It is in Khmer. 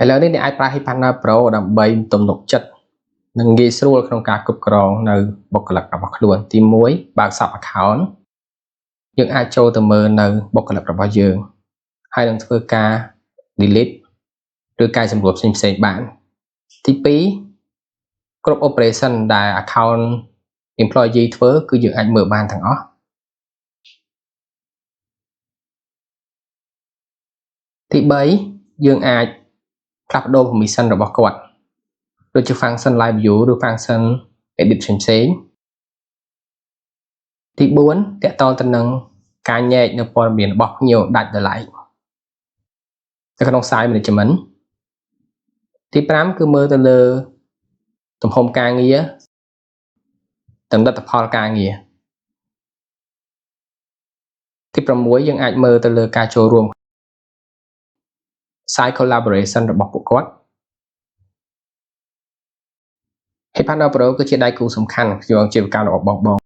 ឥឡូវនេះអ្នកអាចប្រើ HeyPartner Pro ដើម្បីទំនុកចិត្តនិងងាយស្រួលក្នុងការគ្រប់គ្រងនៅបុគ្គលិករបស់ខ្លួនទី1បើកសព account យើងអាចចូលទៅមើលនៅបុគ្គលិករបស់យើងហើយនឹងធ្វើការ delete ឬកែសម្រួលផ្សេងៗបានទី2គ្រប់ operation ដែល account employee ធ្វើគឺយើងអាចមើលបានទាំងអស់ទី3យើងអាចផ្លាស់ប្ដូរ permission របស់គាត់ដូចជា function live view ឬ function edit ផ្សេងៗទី4តកតទៅនឹងការញែកនៅព័ត៌មានរបស់ភ្ញៀវដាច់ដោយឡែកនៅក្នុង site management ទី5គឺមើលទៅលើទំហំការងារទាំងលទ្ធផលការងារទី6យើងអាចមើលទៅលើការចូលរួម site collaboration របស់ពួកគាត់ HeyPartner Pro គឺជាដៃគូសំខាន់ក្នុងអាជីវកម្មរបស់បង